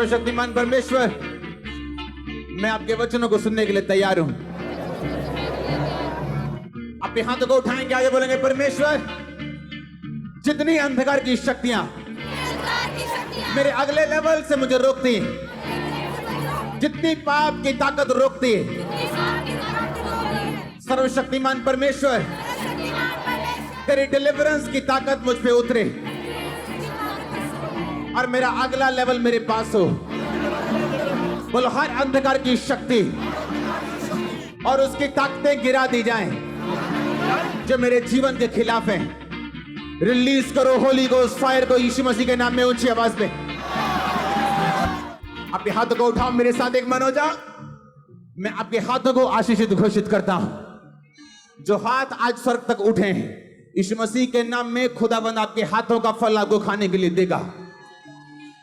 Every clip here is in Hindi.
सर्वशक्तिमान परमेश्वर, मैं आपके वचनों को सुनने के लिए तैयार हूं। अपने हाथों को उठाएंगे, आगे बोलेंगे, परमेश्वर जितनी अंधकार की शक्तियां मेरे अगले लेवल से मुझे रोकती, जितनी पाप की ताकत रोकती, सर्वशक्तिमान परमेश्वर तेरी डिलीवरेंस की ताकत मुझ पे उतरे और मेरा अगला लेवल मेरे पास हो। बोलो, हर अंधकार की शक्ति और उसकी ताकतें गिरा दी जाएं जो मेरे जीवन के खिलाफ है। रिलीज करो होली गोस्ट फायर को यीशु मसीह के नाम में ऊंची आवाज में। आपके हाथों को उठाओ, मेरे साथ एक मन हो जाओ। मैं आपके हाथों को आशीषित घोषित करता हूं। जो हाथ आज स्वर्ग तक उठे हैं, यीशु मसीह के नाम में खुदावंद आपके हाथों का फल आपको खाने के लिए देगा।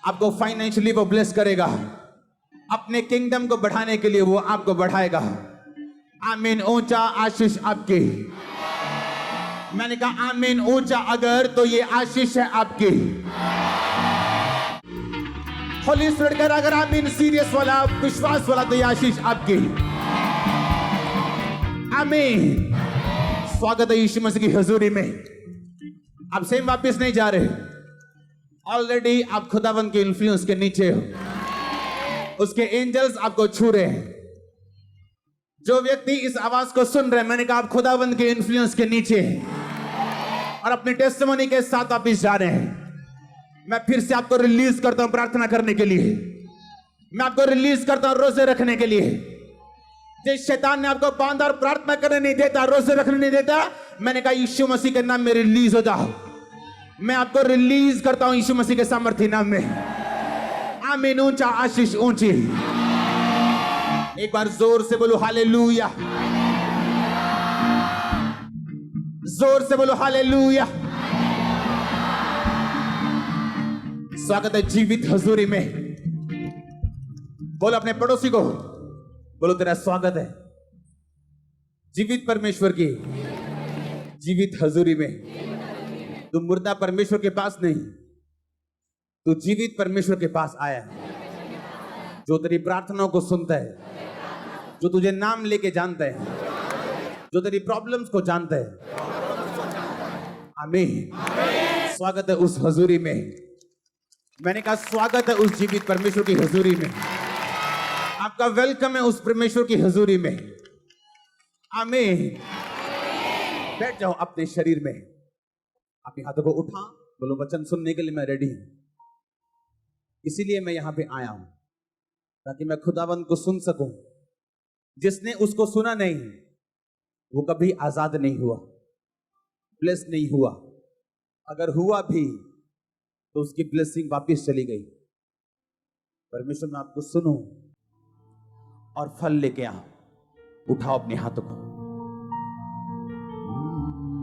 आपको फाइनेंशियली वो ब्लेस करेगा, अपने किंगडम को बढ़ाने के लिए वो आपको बढ़ाएगा। आमीन। ऊंचा आशीष आपकी। मैंने कहा आमीन ऊंचा, अगर तो ये आशीष है आपकी। होली स्पिरिट कर अगर आमीन सीरियस वाला, विश्वास वाला, तो ये आशीष आपकी। आमीन। स्वागत है यीशु मसीह की हजूरी में। आप सेम वापस नहीं जा रहे, ऑलरेडी आप खुदावंद के इन्फ्लुएंस के नीचे हो। उसके एंजल्स आपको छू रहे हैं। जो व्यक्ति इस आवाज को सुन रहे हैं, मैंने कहा आप खुदावंद के इन्फ्लुएंस के नीचे हैं और अपनी टेस्टिमनी के साथ वापस जा रहे हैं। मैं फिर से आपको रिलीज करता हूं प्रार्थना करने के लिए। मैं आपको रिलीज करता हूं रोजे रखने के लिए। जिस शैतान ने आपको बांधा और प्रार्थना करने नहीं देता, रोजे रखने नहीं देता, मैंने कहा यीशु मसीह के नाम में रिलीज हो जाओ। मैं आपको रिलीज करता हूं यीशु मसीह के सामर्थ्य नाम में। आमीन। ऊंचा आशीष ऊंची। एक बार जोर से बोलो हालेलुया। जोर से बोलो हालेलुया। स्वागत है जीवित हजूरी में। बोलो अपने पड़ोसी को, बोलो तेरा स्वागत है जीवित परमेश्वर की जीवित हजूरी में। तू मुर्दा परमेश्वर के पास नहीं, तू जीवित परमेश्वर के पास आया है, जो तेरी प्रार्थनाओं को सुनता है, जो तुझे नाम लेके जानता है, जो तेरी प्रॉब्लम्स को जानता है। आमीन। स्वागत है उस हजूरी में। मैंने कहा स्वागत है उस जीवित परमेश्वर की हजूरी में। आपका वेलकम है उस परमेश्वर की हजूरी में। आमीन। बैठ जाओ अपने शरीर में। अपने हाथों को उठा, बोलो वचन सुनने के लिए मैं रेडी हूं। इसीलिए मैं यहां पे आया हूं, ताकि मैं खुदावंद को सुन सकूं। जिसने उसको सुना नहीं, वो कभी आजाद नहीं हुआ, ब्लेस नहीं हुआ। अगर हुआ भी तो उसकी ब्लेसिंग वापस चली गई। परमेश्वर, मैं आपको सुनूं और फल लेके आ। उठाओ अपने हाथों को।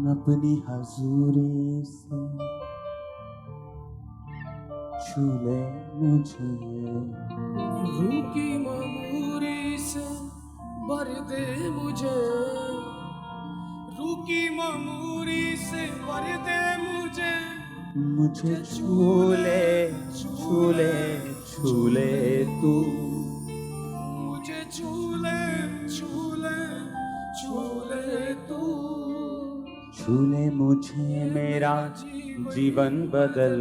अपनी हजूरी से छू ले मुझे, रूकी ममूरी से भर दे मुझे, रूकी ममूरी से भर दे मुझे। मुझे छू ले, छू ले, छू ले तू, मुझे छू ले, छू ले, छू ले तू। छू ले मुझे, मेरा जीवन बदल।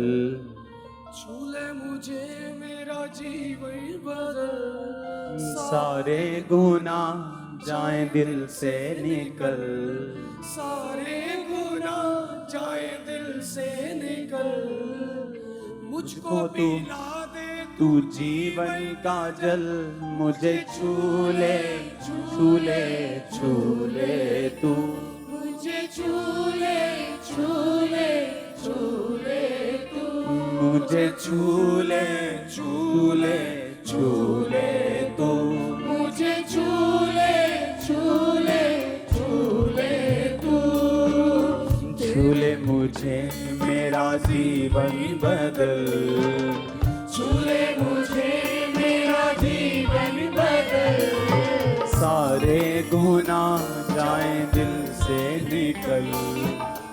छू ले मुझे, मेरा जीवन बदल। सारे गुनाह जाए दिल से निकल, सारे गुनाह जाए दिल से निकल। मुझको पिला दे तू जीवन का जल। मुझे छू ले, छू ले, छू ले तू। मुझे छू ले, छू ले, छू ले तू। मुझे छू ले, छू ले, छू ले तू। मुझे छू ले, छू ले, छू ले तू। छू ले मुझे, मेरा जीवन बदल। छू ले मुझे, मेरा जीवन बदल। सारे गुनाह जाए दिल से निकल,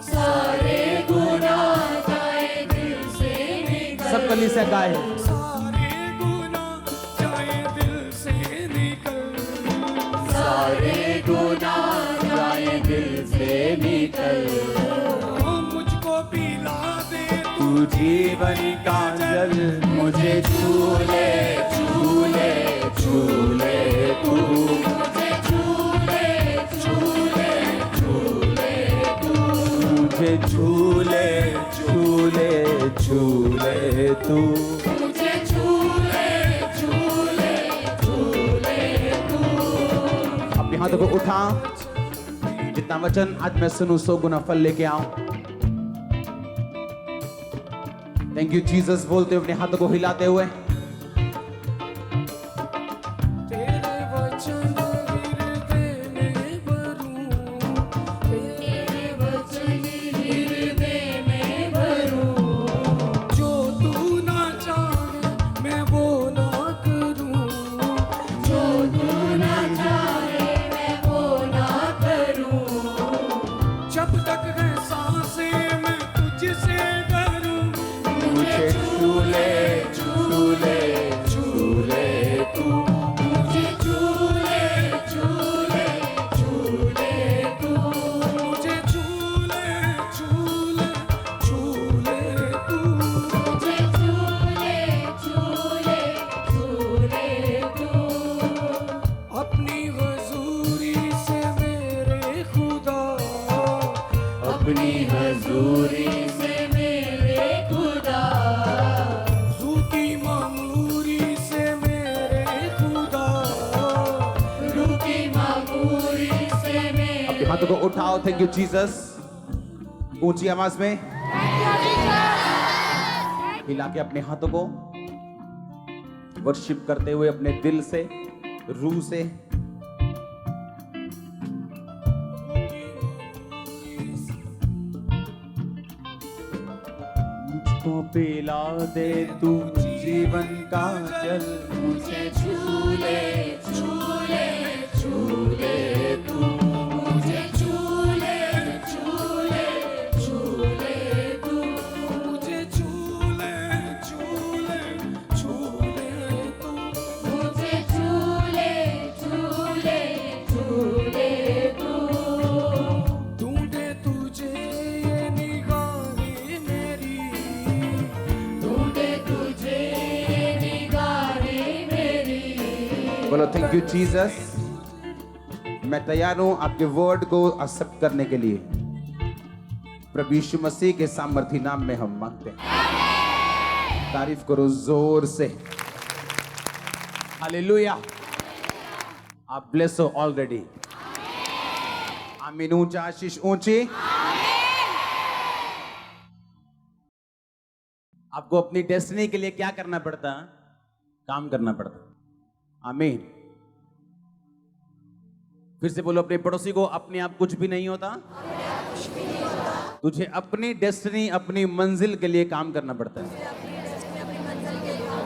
सारे गुनाह जाए दिल से निकल। सब कली से गाए। सारे गुनाह जीवन का जल मुझे झूले झूले झूले तू मुझे झूले झूले झूले तू मुझे झूले झूले झूले तू मुझे झूले झूले झूले तू। अपने हाथों को उठा, जितना वचन आज मैं सुनूं 100 गुना फल लेके आऊं। थैंक यू जीसस बोलते हुए अपने हाथों को हिलाते हुए तेरे वचन हृदय में भरूं, तेरे वचन हृदय में भरूं, जो तू ना चाहे मैं वो ना करूं, जो तू ना चाहे मैं वो ना करूं। जब तक है सांसें मैं तुझसे डरूं, मुझे झूले झूले झूले तू मुझे झूले झूले झूले तू मुझे झूले झूले झूले तू, मुझे झूले झूले झूले तू। अपनी हजूरी से मेरे खुदा, अपनी हजूरी से मेरे खुदा, रूकी मामूरी से मेरे खुदा, रुकी मामूरी से मेरे। अपने हाथों को उठाओ। Thank you Jesus. ऊंची आवाज में हिला के अपने हाथों को वर्शिप करते हुए अपने दिल से, रूह से मुझको पिला दे तू जीवन का जल मुझे झूले झूले झूले तू मुझे झूले झूले झूले तू मुझे झूले झूले झूले तू, मुझे झूले झूले झूले तू। ढूंढे तुझे ये निगाहें मेरी, ढूंढे तुझे निगाहें मेरी। बोलो थैंक यू जीसस। मैं तैयार हूं आपके वर्ड को एक्सेप्ट करने के लिए। प्रभु यीशु मसीह के सामर्थी नाम में हम मांगते हैं। तारीफ करो जोर से। हालेलुया। आप ब्लेस हो ऑलरेडी। आमीन। ऊंचा आशीष ऊंची। आपको अपनी डेस्टिनी के लिए क्या करना पड़ता? काम करना पड़ता। आमीन। फिर से बोलो अपने पड़ोसी को, अपने आप कुछ भी नहीं होता। तुझे अपनी डेस्टिनी, अपनी मंजिल के लिए काम करना पड़ता है।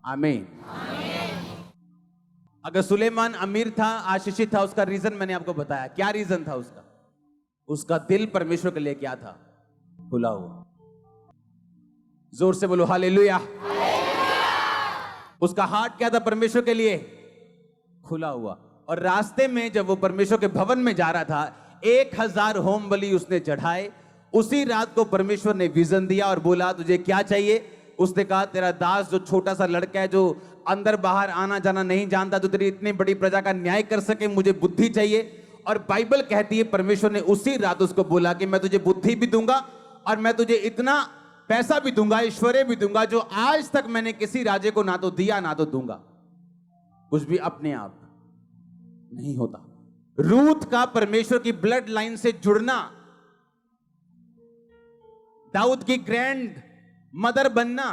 आमीन। अगर सुलेमान अमीर था, आशीषित था, उसका रीजन मैंने आपको बताया। क्या रीजन था उसका? उसका दिल परमेश्वर के लिए क्या था? खुला हुआ। जोर से बोलो हालेलुया। उसका हार्ट क्या था परमेश्वर के लिए? खुला हुआ। और रास्ते में जब वो परमेश्वर के भवन में जा रहा था, 1000 होम बलि उसने चढ़ाए। उसी रात को परमेश्वर ने विजन दिया और बोला तुझे क्या चाहिए? उसने कहा तेरा दास जो छोटा सा लड़का है, जो अंदर बाहर आना जाना नहीं जानता, तो तेरी इतनी बड़ी प्रजा का न्याय कर सके, मुझे बुद्धि चाहिए। और बाइबल कहती है परमेश्वर ने उसी रात उसको बोला कि मैं तुझे बुद्धि भी दूंगा और मैं तुझे इतना पैसा भी दूंगा, ऐश्वर्य भी दूंगा, जो आज तक मैंने किसी राजे को ना तो दिया ना तो दूंगा। कुछ भी अपने आप नहीं होता। रूथ का परमेश्वर की ब्लड लाइन से जुड़ना, दाऊद की ग्रैंड मदर बनना,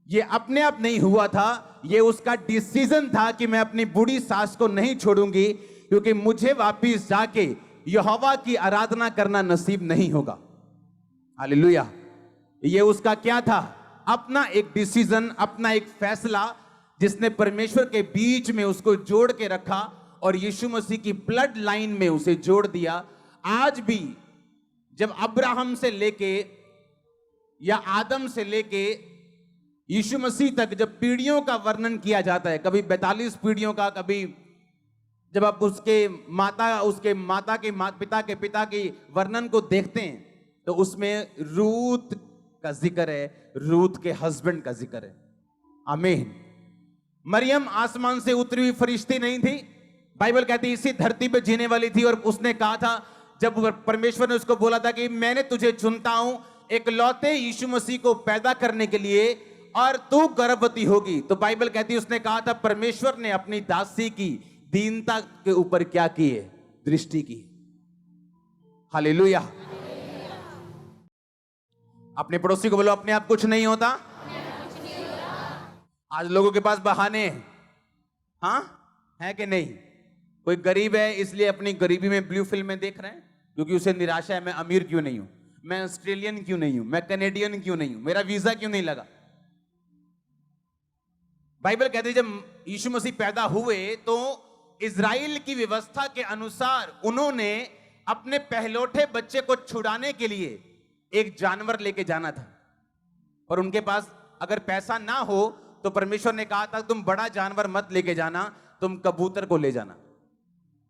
ये अपने आप नहीं हुआ था। ये उसका डिसीजन था कि मैं अपनी बूढ़ी सास को नहीं छोड़ूंगी, क्योंकि मुझे वापिस जाके यहोवा की आराधना करना नसीब नहीं होगा। हालेलुया। ये उसका क्या था? अपना एक डिसीजन, अपना एक फैसला, जिसने परमेश्वर के बीच में उसको जोड़ के रखा और यीशु मसीह की ब्लड लाइन में उसे जोड़ दिया। आज भी जब अब्राहम से लेके या आदम से लेके यीशु मसीह तक जब पीढ़ियों का वर्णन किया जाता है, कभी 42 पीढ़ियों का, कभी जब आप उसके माता के पिता के पिता की वर्णन को देखते हैं, तो उसमें रूत का जिक्र है, रूथ के हस्बैंड का जिक्र है। आमीन। मरियम आसमान से उतरी हुई फरिश्ती नहीं थी। बाइबल कहती है इसी धरती पे जीने वाली थी, और उसने कहा था, जब परमेश्वर ने उसको बोला था कि मैंने तुझे चुनता हूं एक लौते यीशु मसीह को पैदा करने के लिए, और तू गर्भवती होगी, तो बाइबल कहती है उसने कहा था परमेश्वर ने अपनी दासी की दीनता के ऊपर क्या की है? दृष्टि की। हालेलुया। अपने पड़ोसी को बोलो अपने आप कुछ नहीं होता। आज लोगों के पास बहाने हैं, हाँ है कि नहीं? कोई गरीब है इसलिए अपनी गरीबी में ब्लू फिल्में देख रहे हैं, क्योंकि उसे निराशा है, मैं अमीर क्यों नहीं हूं, मैं ऑस्ट्रेलियन क्यों नहीं हूं, मैं कनेडियन क्यों नहीं हूं, मेरा वीजा क्यों नहीं लगा। बाइबल कहती है जब यीशु मसीह पैदा हुए तो इजराइल की व्यवस्था के अनुसार उन्होंने अपने पहलौठे बच्चे को छुड़ाने के लिए एक जानवर लेके जाना था, और उनके पास अगर पैसा ना हो तो परमेश्वर ने कहा था तुम बड़ा जानवर मत लेके जाना, तुम कबूतर को ले जाना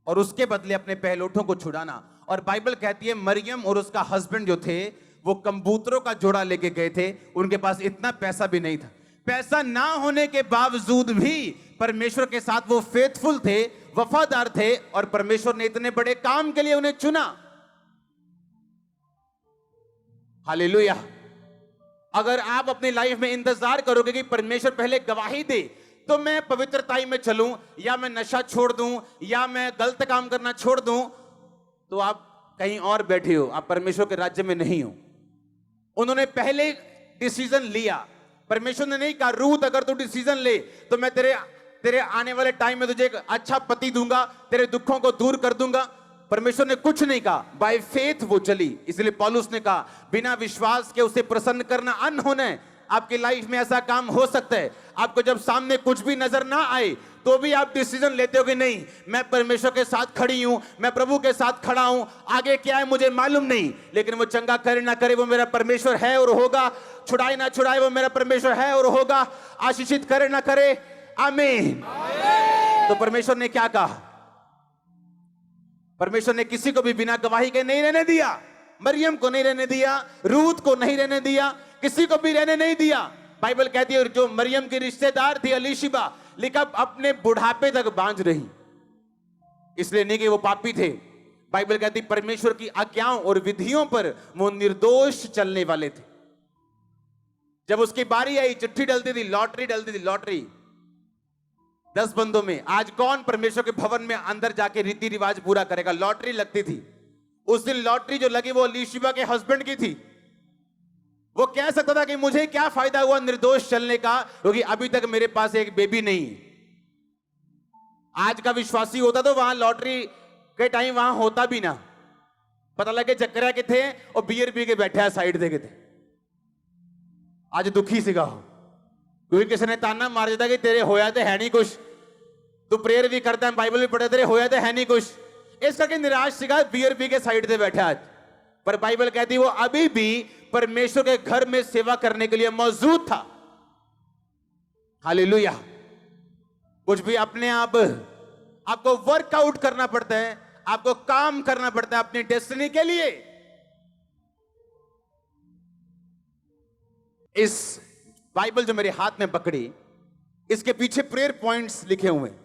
और उसके बदले अपने पहलौठों को छुड़ाना। और बाइबल कहती है मरियम और उसका हस्बैंड जो थे वो कबूतरों का जोड़ा लेके गए थे, उनके पास इतना पैसा भी नहीं था। पैसा ना होने के बावजूद भी परमेश्वर के साथ वो फेथफुल थे, वफादार थे, और परमेश्वर ने इतने बड़े काम के लिए उन्हें चुना। हालेलुया। अगर आप अपनी लाइफ में इंतजार करोगे कि परमेश्वर पहले गवाही दे तो मैं पवित्रताई में चलूं, या मैं नशा छोड़ दूं, या मैं गलत काम करना छोड़ दूं, तो आप कहीं और बैठे हो, आप परमेश्वर के राज्य में नहीं हो। उन्होंने पहले डिसीजन लिया। परमेश्वर ने नहीं कहा रूथ अगर तू डिसीजन ले तो मैं तेरे आने वाले टाइम में तुझे एक अच्छा पति दूंगा, तेरे दुखों को दूर कर दूंगा। परमेश्वर ने कुछ नहीं कहा, बाय फेथ वो चली। इसलिए पौलुस ने कहा बिना विश्वास के उसे प्रसन्न करना अनहोना है। आपकी लाइफ में ऐसा काम हो सकता है, आपको जब सामने कुछ भी नजर ना आए तो भी आप डिसीजन लेते हो कि नहीं मैं परमेश्वर के साथ खड़ी हूं, मैं प्रभु के साथ खड़ा हूं, आगे क्या है मुझे मालूम नहीं, लेकिन वो चंगा करे ना करे वो मेरा परमेश्वर है और होगा, छुड़ाए ना छुड़ाए वो मेरा परमेश्वर है और होगा, आशीषित करे ना करे, आमीन। तो परमेश्वर ने क्या कहा? परमेश्वर ने किसी को भी बिना गवाही के नहीं रहने दिया। मरियम को नहीं रहने दिया, रूथ को नहीं रहने दिया, किसी को भी रहने नहीं दिया। बाइबल कहती है जो मरियम की रिश्तेदार थी अलीशिबा, लिखा अपने बुढ़ापे तक बांझ रही, इसलिए नहीं कि वो पापी थे। बाइबल कहती परमेश्वर की आज्ञाओं और विधियों पर वो निर्दोष चलने वाले थे। जब उसकी बारी आई चिट्ठी डलती थी, लॉटरी डलती थी, लॉटरी 10 बंदों में। आज कौन परमेश्वर के भवन में अंदर जाके रीति रिवाज पूरा करेगा? लॉटरी लगती थी। उस दिन लॉटरी जो लगी वो अलीशिबा के हस्बैंड की थी। वो कह सकता था कि मुझे क्या फायदा हुआ निर्दोष चलने का, क्योंकि अभी तक मेरे पास एक बेबी नहीं। आज का विश्वासी होता तो वहां लॉटरी के टाइम वहां होता भी ना, पता लगे चक्कर के थे और बियर पी के बैठे साइड देखे थे। आज दुखी सीगा हो, क्योंकि किसी ने ताना मार देता कि तेरे होया तो है नहीं कुछ, तू प्रेयर भी करता है, बाइबल भी पढ़े, तेरे होया तो है नहीं कुछ, इस करके निराश सीगा बियर पी के साइड से बैठा आज। पर बाइबल कहती वो अभी भी परमेश्वर के घर में सेवा करने के लिए मौजूद था। हालेलुया। कुछ भी अपने आप आपको वर्कआउट करना पड़ता है, आपको काम करना पड़ता है अपनी डेस्टिनी के लिए। इस बाइबल जो मेरे हाथ में पकड़ी, इसके पीछे प्रेयर पॉइंट्स लिखे हुए हैं,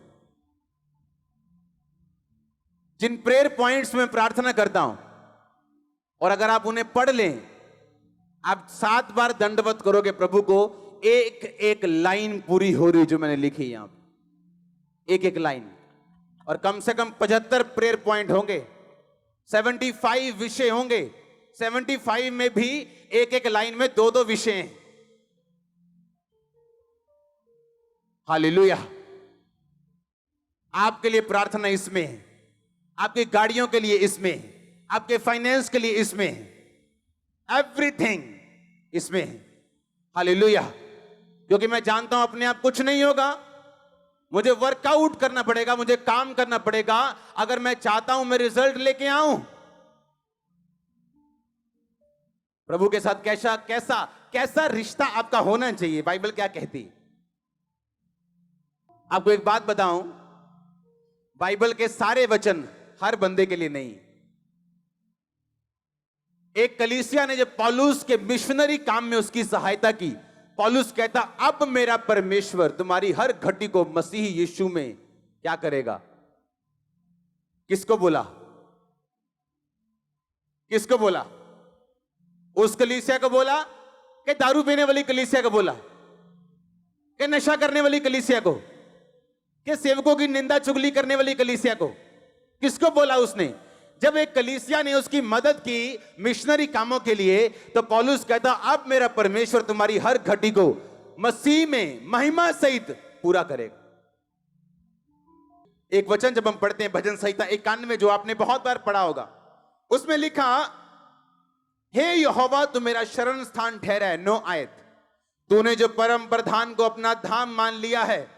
जिन प्रेयर पॉइंट्स में प्रार्थना करता हूं, और अगर आप उन्हें पढ़ लें, आप 7 बार दंडवत करोगे प्रभु को, एक एक लाइन पूरी हो रही जो मैंने लिखी यहां पे, एक एक लाइन। और कम से कम 75 प्रेयर पॉइंट होंगे, 75 विषय होंगे, 75 में भी एक एक लाइन में 2-2 विषय हैं। हालेलुया। आपके लिए प्रार्थना इसमें है, आपकी गाड़ियों के लिए इसमें है, आपके फाइनेंस के लिए इसमें है, एवरीथिंग इसमें है। हालेलुया। क्योंकि मैं जानता हूं अपने आप कुछ नहीं होगा, मुझे वर्कआउट करना पड़ेगा, मुझे काम करना पड़ेगा, अगर मैं चाहता हूं मैं रिजल्ट लेके आऊं। प्रभु के साथ कैसा कैसा कैसा रिश्ता आपका होना चाहिए, बाइबल क्या कहती है? आपको एक बात बताऊं, बाइबल के सारे वचन हर बंदे के लिए नहीं, एक कलीसिया ने जब पौलुस के मिशनरी काम में उसकी सहायता की, पौलुस कहता अब मेरा परमेश्वर तुम्हारी हर घटी को मसीह यीशु में क्या करेगा। किसको बोला? किसको बोला? उस कलीसिया को बोला कि दारू पीने वाली कलीसिया को बोला, कि नशा करने वाली कलीसिया को, कि सेवकों की निंदा चुगली करने वाली कलीसिया को? किसको बोला उसने? जब एक कलीसिया ने उसकी मदद की मिशनरी कामों के लिए, तो पौलुस कहता अब मेरा परमेश्वर तुम्हारी हर घटी को मसीह में महिमा सहित पूरा करेगा। एक वचन जब हम पढ़ते हैं भजन संहिता 91 जो आपने बहुत बार पढ़ा होगा, उसमें लिखा हे यहोवा तू मेरा शरण स्थान ठहरा है। 9 आयत, तूने जो परम प्रधान को अपना धाम मान लिया है,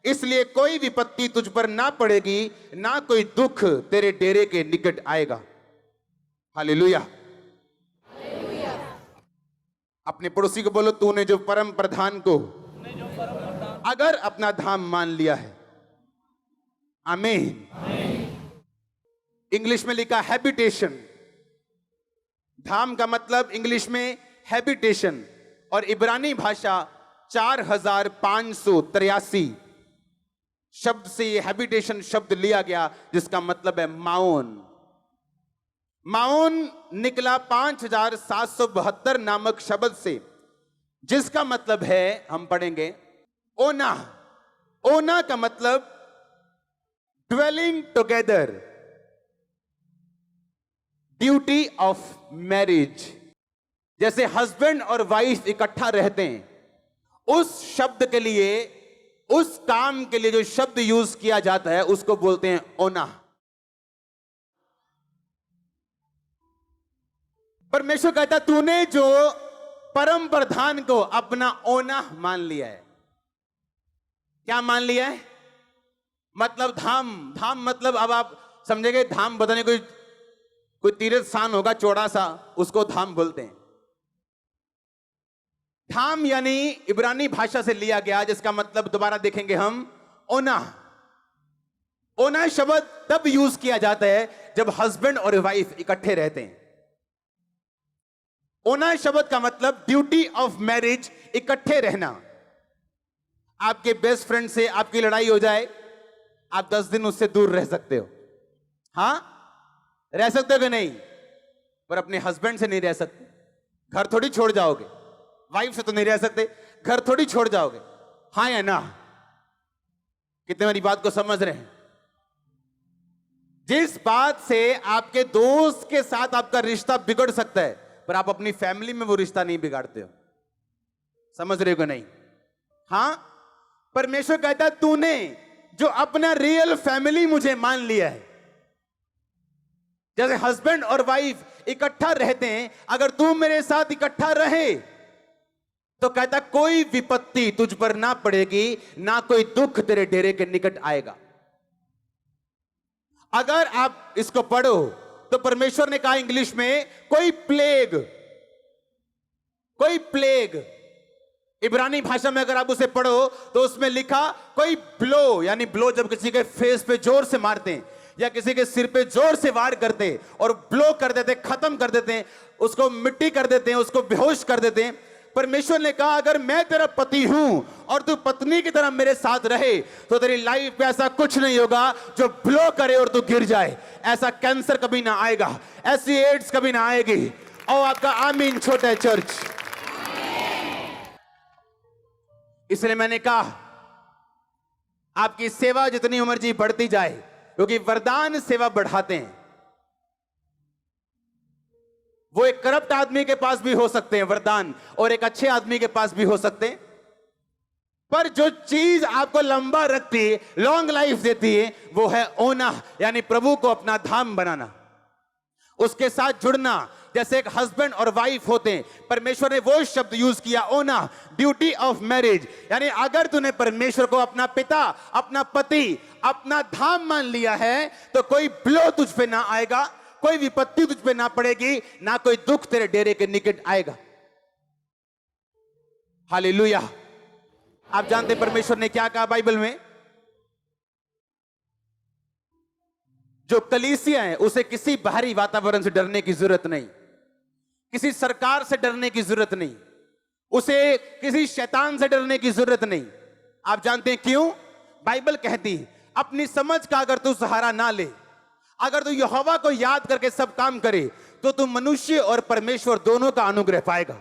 इसलिए कोई विपत्ति तुझ पर ना पड़ेगी, ना कोई दुख तेरे डेरे के निकट आएगा। हालेलुया। अपने पड़ोसी को बोलो तूने जो परम प्रधान को अगर अपना धाम मान लिया है। आमीन। इंग्लिश में लिखा हैबिटेशन। धाम का मतलब इंग्लिश में हैबिटेशन, और इब्रानी भाषा 4583 शब्द से ये हैबिटेशन शब्द लिया गया, जिसका मतलब है माओन। माओन निकला 5772 नामक शब्द से, जिसका मतलब है, हम पढ़ेंगे, ओना। ओना का मतलब dwelling together, duty of marriage. जैसे हस्बैंड और वाइफ इकट्ठा रहते हैं, उस शब्द के लिए, उस काम के लिए जो शब्द यूज किया जाता है उसको बोलते हैं ओना। परमेश्वर कहता तूने जो परम प्रधान को अपना ओना मान लिया है। क्या मान लिया है? मतलब धाम। धाम मतलब अब आप समझेंगे, धाम बताने कोई तीर्थ स्थान होगा चौड़ा सा, उसको धाम बोलते हैं। धाम यानी इब्रानी भाषा से लिया गया, जिसका मतलब दोबारा देखेंगे हम, ओना। ओना शब्द तब यूज किया जाता है जब हस्बैंड और वाइफ इकट्ठे रहते हैं। ओना शब्द का मतलब ड्यूटी ऑफ मैरिज, इकट्ठे रहना। आपके बेस्ट फ्रेंड से आपकी लड़ाई हो जाए, आप 10 दिन उससे दूर रह सकते हो। हां, रह सकते हो कि नहीं? पर अपने हस्बैंड से नहीं रह सकते। घर थोड़ी छोड़ जाओगे। वाइफ से तो नहीं रह सकते, घर थोड़ी छोड़ जाओगे। हाँ या ना? कितने मेरी बात को समझ रहे हैं? जिस बात से आपके दोस्त के साथ आपका रिश्ता बिगड़ सकता है, पर आप अपनी फैमिली में वो रिश्ता नहीं बिगाड़ते हो। समझ रहे हो कि नहीं? हां, परमेश्वर कहता है तूने जो अपना रियल फैमिली मुझे मान लिया है। जैसे हस्बैंड और वाइफ इकट्ठा रहते हैं, अगर तू मेरे साथ इकट्ठा रहे तो कहता कोई विपत्ति तुझ पर ना पड़ेगी, ना कोई दुख तेरे डेरे के निकट आएगा। अगर आप इसको पढ़ो तो परमेश्वर ने कहा इंग्लिश में कोई प्लेग, इब्रानी भाषा में अगर आप उसे पढ़ो तो उसमें लिखा कोई ब्लो, यानी ब्लो जब किसी के फेस पे जोर से मारते हैं या किसी के सिर पे जोर से वार करते और ब्लो कर देते, खत्म कर देते हैं, उसको मिट्टी कर देते हैं, उसको बेहोश कर देते हैं। परमेश्वर ने कहा अगर मैं तेरा पति हूं और तू पत्नी की तरह मेरे साथ रहे तो तेरी लाइफ पे ऐसा कुछ नहीं होगा जो ब्लो करे और तू गिर जाए। ऐसा कैंसर कभी ना आएगा, ऐसी एड्स कभी ना आएगी। और आपका आमीन छोटा है चर्च। इसलिए मैंने कहा आपकी सेवा जितनी उम्र जी बढ़ती जाए, क्योंकि वरदान सेवा बढ़ाते हैं। वो एक करप्ट आदमी के पास भी हो सकते हैं वरदान, और एक अच्छे आदमी के पास भी हो सकते हैं, पर जो चीज आपको लंबा रखती है, लॉन्ग लाइफ देती है, वो है ओना, यानी प्रभु को अपना धाम बनाना, उसके साथ जुड़ना। जैसे एक हस्बैंड और वाइफ होते हैं, परमेश्वर ने वो शब्द यूज किया ओना, ड्यूटी ऑफ मैरिज। यानी अगर तूने परमेश्वर को अपना पिता, अपना पति, अपना धाम मान लिया है तो कोई ब्लो तुझ पे ना आएगा, कोई विपत्ति तुझ पे ना पड़ेगी, ना कोई दुख तेरे डेरे के निकट आएगा। हालेलुया। आप जानते परमेश्वर ने क्या कहा बाइबल में? जो कलीसिया है उसे किसी बाहरी वातावरण से डरने की जरूरत नहीं। किसी सरकार से डरने की जरूरत नहीं, उसे किसी शैतान से डरने की जरूरत नहीं। आप जानते हैं क्यों? बाइबल कहती है अपनी समझ का अगर तू सहारा ना ले, अगर तू यहोवा को याद करके सब काम करे, तो तू मनुष्य और परमेश्वर दोनों का अनुग्रह पाएगा।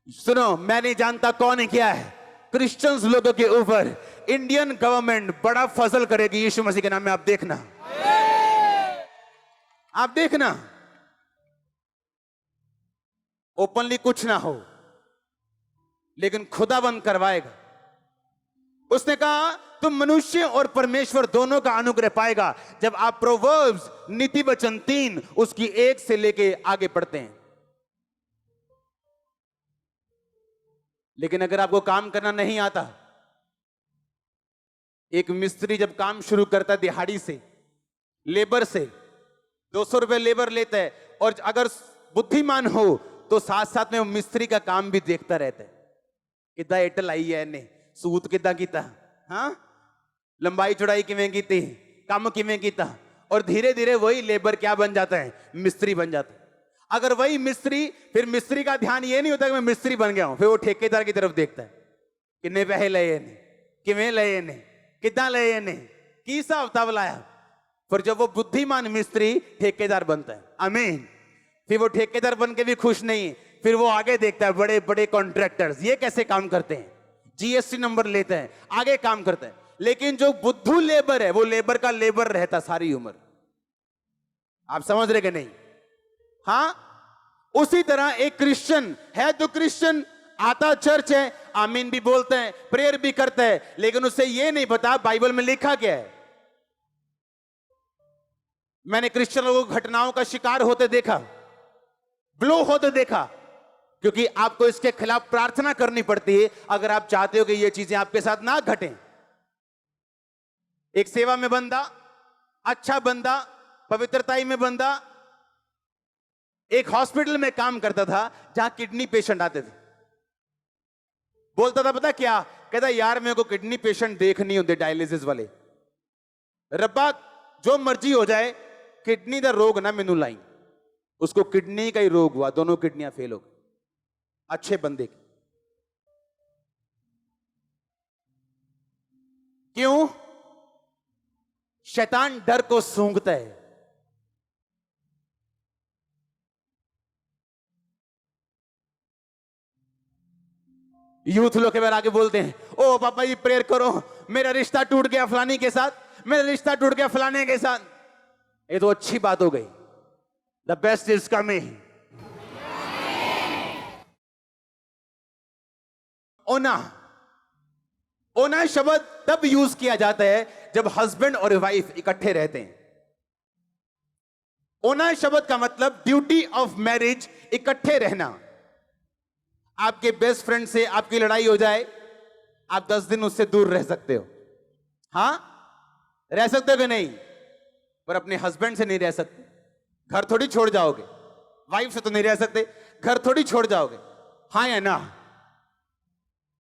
सुनो, मैं नहीं जानता कौन है क्या है, क्रिश्चियंस लोगों के ऊपर इंडियन गवर्नमेंट बड़ा फजल करेगी यीशु मसीह के नाम में। आप देखना, आप देखना, ओपनली कुछ ना हो लेकिन खुदाबंद करवाएगा। उसने कहा तुम मनुष्य और परमेश्वर दोनों का अनुग्रह पाएगा जब आप प्रोवर्ब्स नीति वचन 3 उसकी 1 से लेके आगे पढ़ते हैं। लेकिन अगर आपको काम करना नहीं आता, एक मिस्त्री जब काम शुरू करता है दिहाड़ी से, लेबर से 200 रुपए लेबर लेता है, और अगर बुद्धिमान हो तो साथ साथ में वो मिस्त्री का काम भी देखता रहता है। कितना एटल आई है ने सूत कितना कीता, हाँ लंबाई चौड़ाई किवें कीती, काम किवें कीता, और धीरे धीरे वही लेबर क्या बन जाता है, मिस्त्री बन जाता है। अगर वही मिस्त्री, फिर मिस्त्री का ध्यान ये नहीं होता कि मैं मिस्त्री बन गया हूं, फिर वो ठेकेदार की तरफ देखता है, कितने पैसे लए ने, किवें लए ने, कितना लए ने, की हिसाब किताब लाया। फिर जब वो बुद्धिमान मिस्त्री ठेकेदार बनता है, आमीन, फिर वो ठेकेदार बन के भी खुश नहीं, फिर वो आगे देखता है बड़े बड़े कॉन्ट्रैक्टर्स ये कैसे काम करते हैं, जीएसटी नंबर लेते हैं, आगे काम करते हैं। लेकिन जो बुद्धू लेबर है वो लेबर का लेबर रहता सारी उम्र। आप समझ रहे कि नहीं? हाँ, उसी तरह एक क्रिश्चियन है तो क्रिश्चियन आता चर्च है, आमीन भी बोलते हैं, प्रेयर भी करता है, लेकिन उससे ये नहीं पता बाइबल में लिखा क्या है। मैंने क्रिश्चियन लोगों को घटनाओं का शिकार होते देखा, ब्लो होते देखा, क्योंकि आपको इसके खिलाफ प्रार्थना करनी पड़ती है अगर आप चाहते हो कि ये चीजें आपके साथ ना घटें। एक सेवा में बंदा, अच्छा बंदा, पवित्रताई में बंदा, एक हॉस्पिटल में काम करता था जहां किडनी पेशेंट आते थे। बोलता था पता क्या, कहता यार मेरे को किडनी पेशेंट देख नहीं होते डायलिसिस वाले, रब्बा जो मर्जी हो जाए किडनी का रोग ना मैनू लाई। उसको किडनी का ही रोग हुआ, दोनों किडनियां फेल हो गई, अच्छे बंदे की। क्यों? शैतान डर को सूंघता है। यूथ लोग के बारे आगे बोलते हैं, ओ पापा जी प्रेयर करो, मेरा रिश्ता टूट गया फलानी के साथ, मेरा रिश्ता टूट गया फलाने के साथ। ये तो अच्छी बात हो गई, द बेस्ट इज कमिंग। ओना, ओना शब्द तब यूज किया जाता है जब हस्बैंड और वाइफ इकट्ठे रहते हैं। ओना शब्द का मतलब ड्यूटी ऑफ मैरिज, इकट्ठे रहना। आपके बेस्ट फ्रेंड से आपकी लड़ाई हो जाए, आप 10 दिन उससे दूर रह सकते हो, हां रह सकते हो कि नहीं, पर अपने हस्बैंड से नहीं रह सकते। घर थोड़ी छोड़ जाओगे, वाइफ से तो नहीं रह सकते, घर थोड़ी छोड़ जाओगे, हाँ या ना?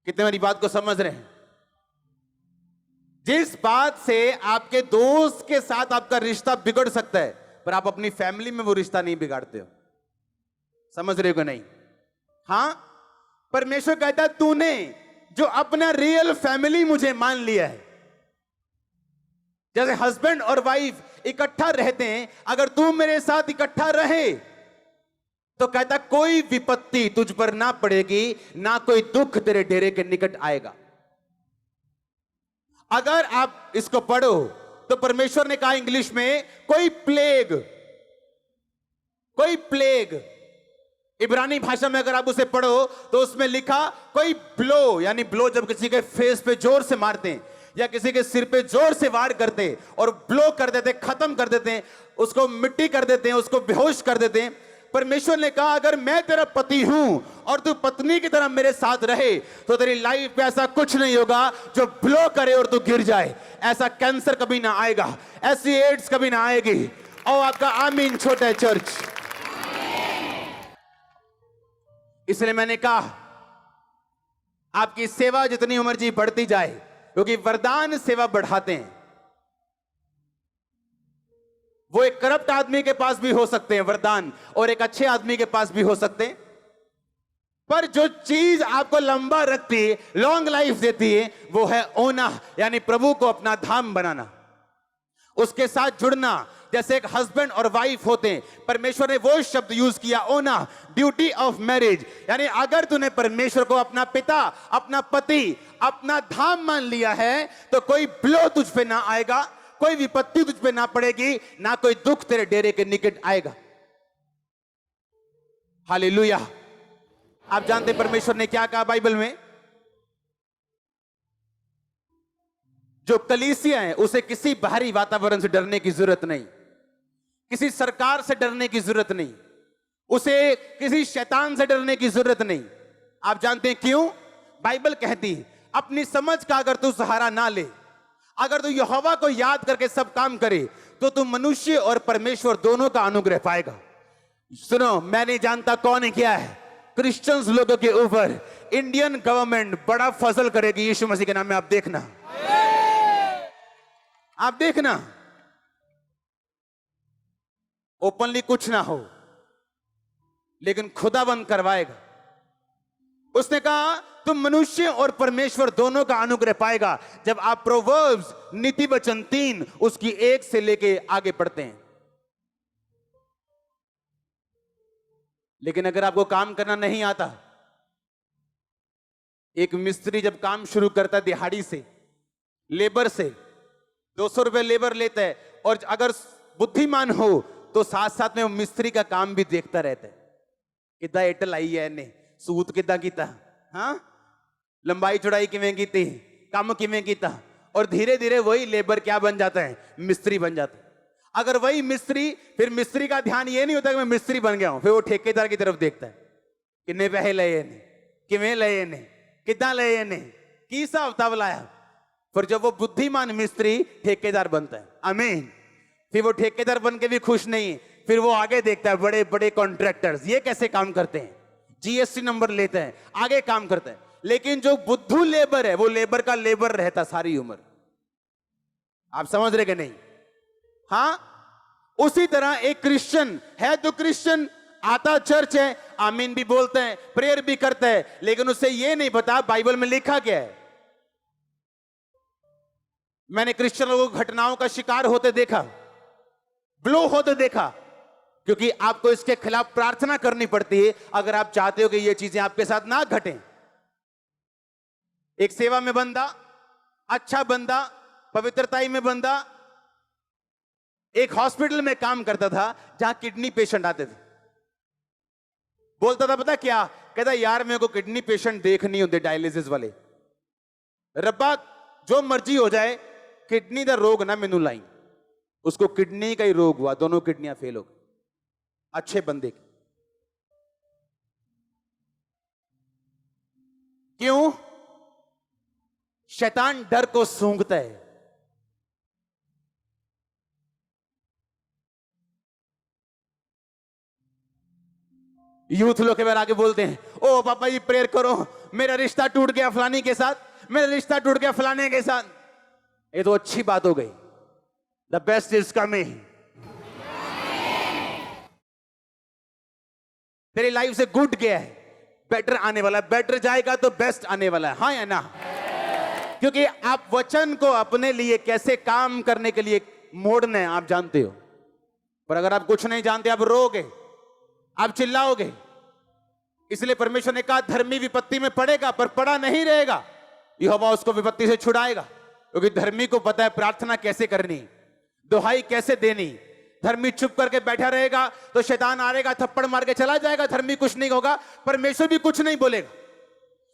कितने मेरी बात को समझ रहे हैं? जिस बात से आपके दोस्त के साथ आपका रिश्ता बिगड़ सकता है, पर आप अपनी फैमिली में वो रिश्ता नहीं बिगाड़ते हो। समझ रहे हो कि नहीं? हां, परमेश्वर कहता है तूने जो अपना रियल फैमिली मुझे मान लिया है, जैसे हस्बैंड और वाइफ इकट्ठा रहते हैं, अगर तू मेरे साथ इकट्ठा रहे तो कहता कोई विपत्ति तुझ पर ना पड़ेगी, ना कोई दुख तेरे डेरे के निकट आएगा। अगर आप इसको पढ़ो तो परमेश्वर ने कहा इंग्लिश में कोई प्लेग, कोई प्लेग, इब्रानी भाषा में अगर आप उसे पढ़ो तो उसमें लिखा कोई ब्लो, यानी ब्लो जब किसी के फेस पे जोर से मारते हैं या किसी के सिर पे जोर से वार करते और ब्लो कर देते, खत्म कर देते हैं, उसको मिट्टी कर देते हैं, उसको बेहोश कर देते हैं। परमेश्वर ने कहा अगर मैं तेरा पति हूं और तू पत्नी की तरह मेरे साथ रहे तो तेरी लाइफ पे ऐसा कुछ नहीं होगा जो ब्लो करे और तू गिर जाए। ऐसा कैंसर कभी ना आएगा, ऐसी एड्स कभी ना आएगी। और आपका आमीन छोटा है चर्च। इसलिए मैंने कहा आपकी सेवा जितनी मर्जी बढ़ती जाए, क्योंकि वरदान सेवा बढ़ाते हैं। वो एक करप्ट आदमी के पास भी हो सकते हैं वरदान, और एक अच्छे आदमी के पास भी हो सकते हैं, पर जो चीज आपको लंबा रखती है, लॉन्ग लाइफ देती है, वो है ओना, यानी प्रभु को अपना धाम बनाना, उसके साथ जुड़ना। जैसे एक हस्बैंड और वाइफ होते हैं, परमेश्वर ने वो शब्द यूज किया ओना, ड्यूटी ऑफ मैरिज, यानी अगर तूने परमेश्वर को अपना पिता, अपना पति, अपना धाम मान लिया है, तो कोई ब्लो तुझ पे ना आएगा, कोई विपत्ति तुझ पे ना पड़ेगी, ना कोई दुख तेरे डेरे के निकट आएगा। हालेलुया। आप जानते परमेश्वर ने क्या कहा बाइबल में? जो कलीसिया है उसे किसी बाहरी वातावरण से डरने की जरूरत नहीं, किसी सरकार से डरने की जरूरत नहीं, उसे किसी शैतान से डरने की जरूरत नहीं। आप जानते हैं क्यों? बाइबल कहती है अपनी समझ का अगर तू सहारा ना ले, अगर तू यहोवा को याद करके सब काम करे, तो तू मनुष्य और परमेश्वर दोनों का अनुग्रह पाएगा। सुनो, मैं नहीं जानता कौन है क्या है, क्रिश्चियंस लोगों के ऊपर इंडियन गवर्नमेंट बड़ा फजल करेगी यीशु मसीह के नाम में। आप देखना, आप देखना, ओपनली कुछ ना हो, लेकिन खुदाबंद करवाएगा। उसने कहा तुम मनुष्य और परमेश्वर दोनों का अनुग्रह पाएगा जब आप प्रोवर्ब्स नीति वचन 3 उसकी 1 से लेके आगे पढ़ते हैं। लेकिन अगर आपको काम करना नहीं आता, एक मिस्त्री जब काम शुरू करता है दिहाड़ी से, लेबर से 200 रुपए लेबर लेता है, और अगर बुद्धिमान हो तो साथ साथ में वो मिस्त्री का काम भी देखता रहता है, कितना एटल आई है ने, सूत कितना कीता, हाँ लंबाई चौड़ाई किवें कीती, काम किवें कीता, और धीरे धीरे वही लेबर क्या बन जाता है? मिस्त्री बन जाता है। अगर वही मिस्त्री, फिर मिस्त्री का ध्यान ये नहीं होता कि मैं मिस्त्री बन गया हूं, फिर वो ठेकेदार की तरफ देखता है, कितने पैसे लए ने, किवें लए ने, कितना लए ने, की हिसाब किताब लाया। फिर जब वो बुद्धिमान मिस्त्री ठेकेदार बनता है, आमीन, फिर वो ठेकेदार बन के भी खुश नहीं, फिर वो आगे देखता है बड़े बड़े कॉन्ट्रैक्टर्स ये कैसे काम करते हैं, जीएसटी नंबर लेते हैं, आगे काम करते हैं। लेकिन जो बुद्धू लेबर है वो लेबर का लेबर रहता सारी उम्र। आप समझ रहे कि नहीं? हाँ, उसी तरह एक क्रिश्चियन है तो क्रिश्चियन आता चर्च है, आमीन भी बोलते हैं, प्रेयर भी करता है, लेकिन उसे ये नहीं पता बाइबल में लिखा क्या है। मैंने क्रिश्चियन लोगों को घटनाओं का शिकार होते देखा, ब्लो होते देखा, क्योंकि आपको इसके खिलाफ प्रार्थना करनी पड़ती है अगर आप चाहते हो कि ये चीजें आपके साथ ना घटें। एक सेवा में बंदा, अच्छा बंदा, पवित्रताई में बंदा, एक हॉस्पिटल में काम करता था जहां किडनी पेशेंट आते थे। बोलता था पता क्या, कहता यार मेरे को किडनी पेशेंट देख नहीं होते डायलिसिस वाले, रब्बा जो मर्जी हो जाए किडनी का रोग ना मैनू लाई। उसको किडनी का ही रोग हुआ, दोनों किडनियां फेल हो गई, अच्छे बंदे की। क्यों? शैतान डर को सूंघता है। यूथ लोग के बारे आगे बोलते हैं, ओ पापा जी प्रेयर करो, मेरा रिश्ता टूट गया फलानी के साथ, मेरा रिश्ता टूट गया फलाने के साथ। ये तो अच्छी बात हो गई, द बेस्ट इज कमिंग। तेरी लाइफ से गुड गया है, बेटर आने वाला है, बेटर जाएगा तो बेस्ट आने वाला है, हाँ या ना? क्योंकि आप वचन को अपने लिए कैसे काम करने के लिए मोड़ना है आप जानते हो, पर अगर आप कुछ नहीं जानते आप रोओगे, आप चिल्लाओगे। इसलिए परमेश्वर ने कहा धर्मी विपत्ति में पड़ेगा पर पड़ा नहीं रहेगा, यहोवा उसको विपत्ति से छुड़ाएगा। क्योंकि धर्मी को पता है प्रार्थना कैसे करनी, दुहाई कैसे देनी। धर्मी चुप करके बैठा रहेगा तो शैतान आएगा, थप्पड़ मार के चला जाएगा, धर्मी कुछ नहीं होगा, परमेश्वर भी कुछ नहीं बोलेगा।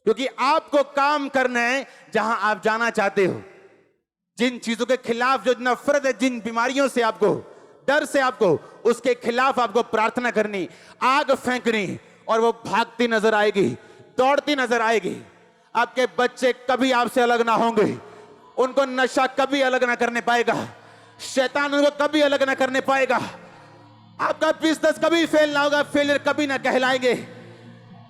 क्योंकि आपको काम करना है जहां आप जाना चाहते हो। जिन चीजों के खिलाफ जो नफरत है, जिन बीमारियों से आपको डर से, आपको उसके खिलाफ आपको प्रार्थना करनी, आग फेंकनी, और वो भागती नजर आएगी, दौड़ती नजर आएगी। आपके बच्चे कभी आपसे अलग ना होंगे, उनको नशा कभी अलग ना करने पाएगा, शैतान उनको कभी अलग ना करने पाएगा, आपका बिजनेस कभी फेल ना होगा, फेलियर कभी ना कहलाएंगे।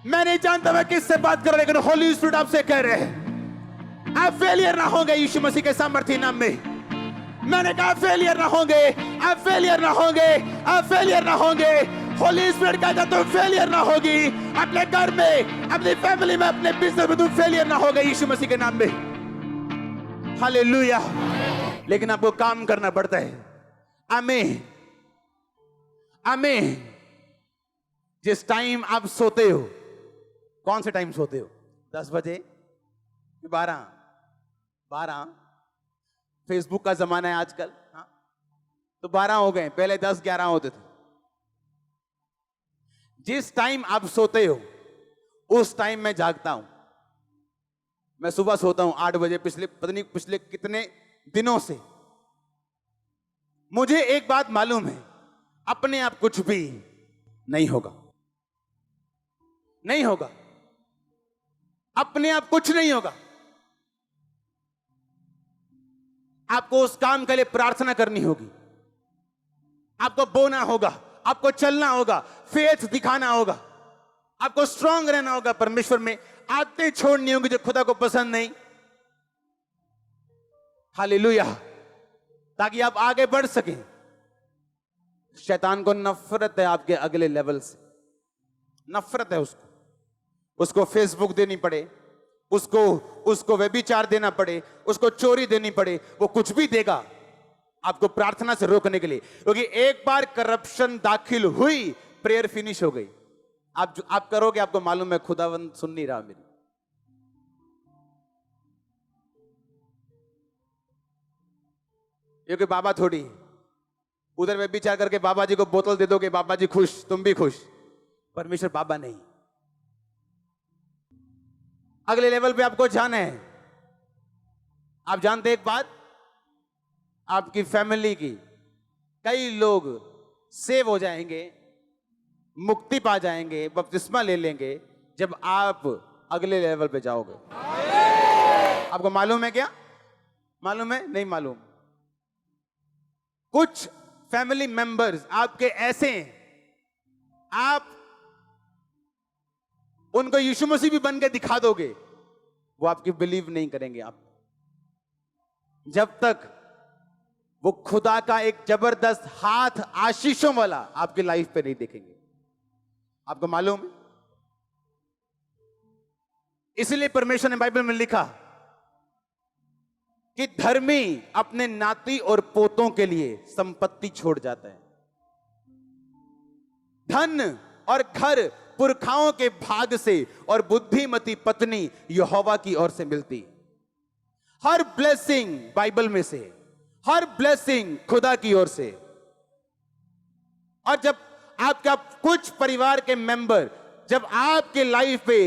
मैं नहीं जानता मैं किससे बात कर रहा, लेकिन होली स्पिरिट आपसे कह रहे हैं आप फेलियर ना होंगे यीशु मसीह के सामर्थ्य नाम में। मैंने कहा फेलियर ना होंगे, आप फेलियर ना होंगे, आप फेलियर ना होंगे। होली स्पिरिट कहता तुम फेलियर ना होगी, अपने घर में, अपनी फैमिली में, अपने बिजनेस में तुम फेलियर ना होगे यीशु मसीह के नाम में। हालेलुया। लेकिन आपको काम करना पड़ता है। आमीन, आमीन। जिस टाइम आप सोते हो, कौन से टाइम सोते हो? 10 बजे, 12? फेसबुक का जमाना है आजकल, हाँ? तो 12 हो गए, पहले 10-11 होते थे। जिस टाइम आप सोते हो उस टाइम मैं जागता हूं। मैं सुबह सोता हूं 8 बजे, पिछले कितने दिनों से। मुझे एक बात मालूम है, अपने आप कुछ भी नहीं होगा, नहीं होगा, अपने आप कुछ नहीं होगा। आपको उस काम के लिए प्रार्थना करनी होगी, आपको बोना होगा, आपको चलना होगा, फेथ दिखाना होगा, आपको स्ट्रांग रहना होगा परमेश्वर में। आदतें छोड़नी होंगी जो खुदा को पसंद नहीं। हालेलुया। ताकि आप आगे बढ़ सकें। शैतान को नफरत है आपके अगले लेवल से, नफरत है उसको फेसबुक देनी पड़े, उसको व्यभिचार देना पड़े, उसको चोरी देनी पड़े, वो कुछ भी देगा आपको प्रार्थना से रोकने के लिए। क्योंकि एक बार करप्शन दाखिल हुई, प्रेयर फिनिश हो गई। आप करोगे, आपको मालूम है खुदावंद सुन नहीं रहा मेरी। क्योंकि बाबा थोड़ी उधर व्यभिचार करके बाबा जी को बोतल दे दोगे, बाबा जी खुश, तुम भी खुश। परमेश्वर बाबा नहीं। अगले लेवल पे आपको जाना है। आप जानते एक बात, आपकी फैमिली की कई लोग सेव हो जाएंगे, मुक्ति पा जाएंगे, बपतिस्मा ले लेंगे जब आप अगले लेवल पे जाओगे। आपको मालूम है क्या? मालूम है? नहीं मालूम। कुछ फैमिली मेंबर्स आपके ऐसे हैं, आप उनको यीशु मसीह भी बन के दिखा दोगे, वो आपकी बिलीव नहीं करेंगे। आप जब तक वो खुदा का एक जबरदस्त हाथ आशीषों वाला आपकी लाइफ पे नहीं देखेंगे। आपको मालूम है? इसलिए परमेश्वर ने बाइबल में लिखा कि धर्मी अपने नाती और पोतों के लिए संपत्ति छोड़ जाता है। धन और घर पुरखाओं के भाग से और बुद्धिमती पत्नी यहोवा की ओर से मिलती। हर ब्लेसिंग बाइबल में से, हर ब्लेसिंग खुदा की ओर से। और जब आपका कुछ परिवार के मेंबर, जब आपके लाइफ पे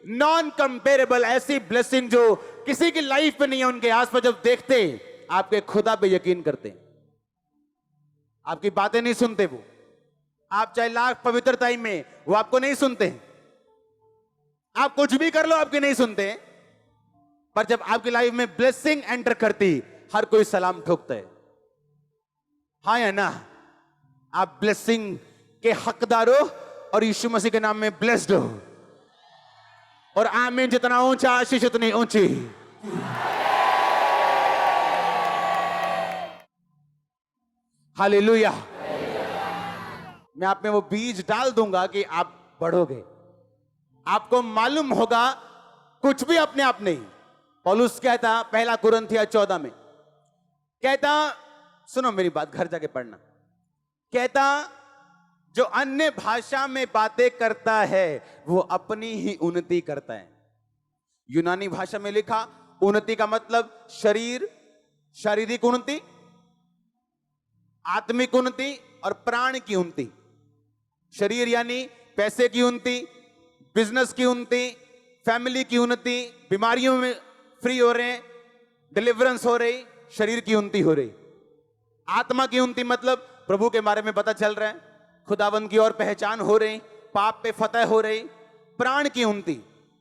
नॉन कंपेरेबल ऐसी ब्लेसिंग जो किसी की लाइफ पे नहीं है, उनके आसपास जब देखते हैं, आपके खुदा पे यकीन करते हैं। आपकी बातें नहीं सुनते वो, आप चाहे लाख पवित्रताई में, वो आपको नहीं सुनते हैं। आप कुछ भी कर लो, आपके नहीं सुनते हैं। पर जब आपकी लाइफ में ब्लेसिंग एंटर करती, हर कोई सलाम ठोकता है। हाँ या ना? आप ब्लेसिंग के हकदार हो और यीशु मसीह के नाम में ब्लेस्ड हो। और आमीन। जितना ऊंचा आशीष उतनी ऊंची। हालेलुया। मैं आप में वो बीज डाल दूंगा कि आप बढ़ोगे। आपको मालूम होगा कुछ भी अपने आप नहीं। पौलुस कहता, पहला कुरिन्थियों 14 में कहता, सुनो मेरी बात, घर जाके पढ़ना। कहता, जो अन्य भाषा में बातें करता है वो अपनी ही उन्नति करता है। यूनानी भाषा में लिखा, उन्नति का मतलब शरीर, शारीरिक उन्नति, आत्मिक उन्नति और प्राण की उन्नति। शरीर यानी पैसे की उन्नति, बिजनेस की उन्नति, फैमिली की उन्नति, बीमारियों में फ्री हो रहे हैं, डिलीवरेंस हो रही, शरीर की उन्नति हो रही। आत्मा की उन्नति मतलब प्रभु के बारे में पता चल रहा है, खुदावंद की ओर पहचान हो रही, पाप पे फतह हो रही। प्राण की उन्नति,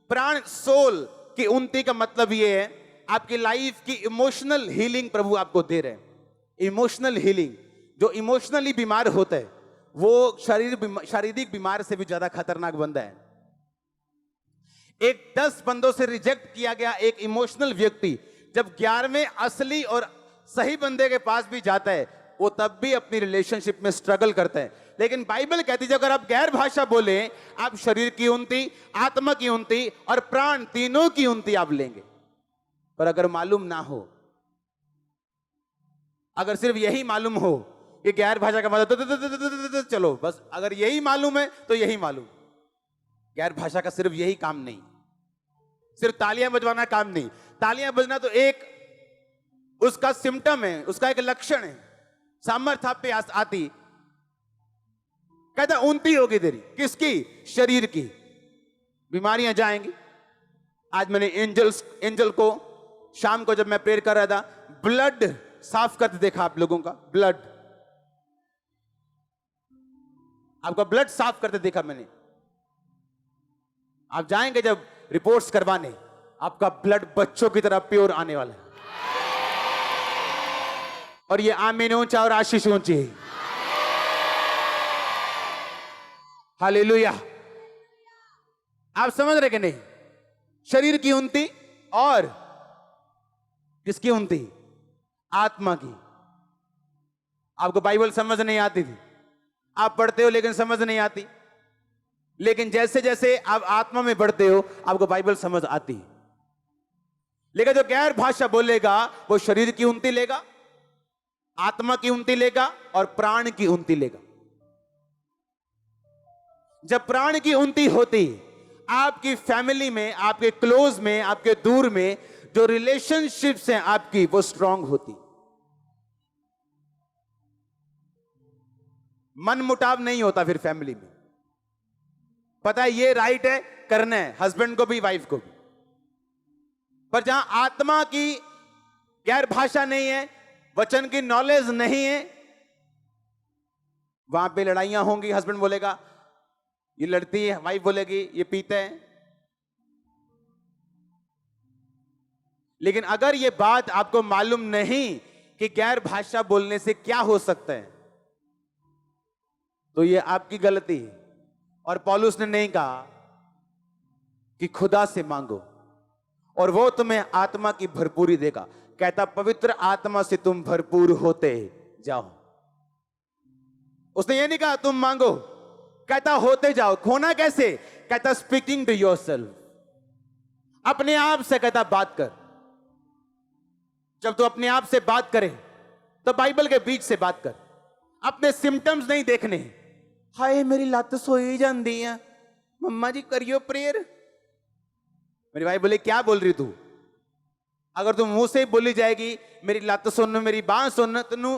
प्राण सोल की उन्नति का मतलब ये है आपकी लाइफ की इमोशनल हीलिंग प्रभु आपको दे रहे हैं। इमोशनल हीलिंग, जो इमोशनली बीमार होता है वो शारीरिक बीमार से भी ज्यादा खतरनाक बंदा है। एक 10 बंदों से रिजेक्ट किया गया एक इमोशनल व्यक्ति जब 11वें असली और सही बंदे के पास भी जाता है, वो तब भी अपनी रिलेशनशिप में स्ट्रगल करता है। लेकिन बाइबल कहती है अगर आप गैर भाषा बोले, आप शरीर की उन्नति, आत्मा की उन्नति और प्राण तीनों की उन्नति आप लेंगे। पर अगर मालूम ना हो, अगर सिर्फ यही मालूम हो कि गैर भाषा का मतलब चलो बस, अगर यही मालूम है तो यही मालूम। गैर भाषा का सिर्फ यही काम नहीं, सिर्फ तालियां बजवाना काम नहीं। तालियां बजना तो एक उसका सिम्टम है, उसका एक लक्षण है। सामर्थ्य आप पे आती, कहता उन्नति होगी तेरी, किसकी? शरीर की। बीमारियां जाएंगी। आज मैंने एंजल को शाम को जब मैं प्रेयर कर रहा था, ब्लड साफ करते देखा आप लोगों का। ब्लड, आपका ब्लड साफ करते देखा मैंने। आप जाएंगे जब रिपोर्ट्स करवाने, आपका ब्लड बच्चों की तरह प्योर आने वाला है। और ये आमीन ऊंचा और आशीष ऊंची है। हालेलुया। आप समझ रहे कि नहीं? शरीर की उन्नति और किसकी उन्नति? आत्मा की। आपको बाइबल समझ नहीं आती थी, आप पढ़ते हो लेकिन समझ नहीं आती। लेकिन जैसे जैसे आप आत्मा में बढ़ते हो, आपको बाइबल समझ आती है। लेकिन जो गैर भाषा बोलेगा वो शरीर की उन्नति लेगा, आत्मा की उन्नति लेगा और प्राण की उन्नति लेगा। जब प्राण की उन्नति होती, आपकी फैमिली में, आपके क्लोज में, आपके दूर में जो रिलेशनशिप्स हैं आपकी, वो स्ट्रांग होती। मन मुटाव नहीं होता फिर फैमिली में। पता है ये राइट है, करना है, हस्बैंड को भी वाइफ को भी। पर जहां आत्मा की गैर भाषा नहीं है, वचन की नॉलेज नहीं है, वहां पे लड़ाइयां होंगी। हस्बैंड बोलेगा ये लड़ती है, वाइफ बोलेगी ये पीता है। लेकिन अगर ये बात आपको मालूम नहीं कि गैर भाषा बोलने से क्या हो सकता है, तो ये आपकी गलती है। और पौलुस ने नहीं कहा कि खुदा से मांगो और वो तुम्हें आत्मा की भरपूरी देगा। कहता पवित्र आत्मा से तुम भरपूर होते जाओ। उसने ये नहीं कहा तुम मांगो, कहता होते जाओ। खोना कैसे? कहता स्पीकिंग टू योरसेल्फ, अपने आप से। कहता बात कर। जब तू अपने आप से बात करे तो बाइबल के बीच से बात कर। अपने सिम्टम्स नहीं देखने। हाय मेरी लत सोई जाती है, मम्मा जी करियो प्रेयर। मेरी भाई बोले क्या बोल रही तू? अगर तू मुंह से बोली जाएगी मेरी लत सुन, मेरी बांह सुन, तेनू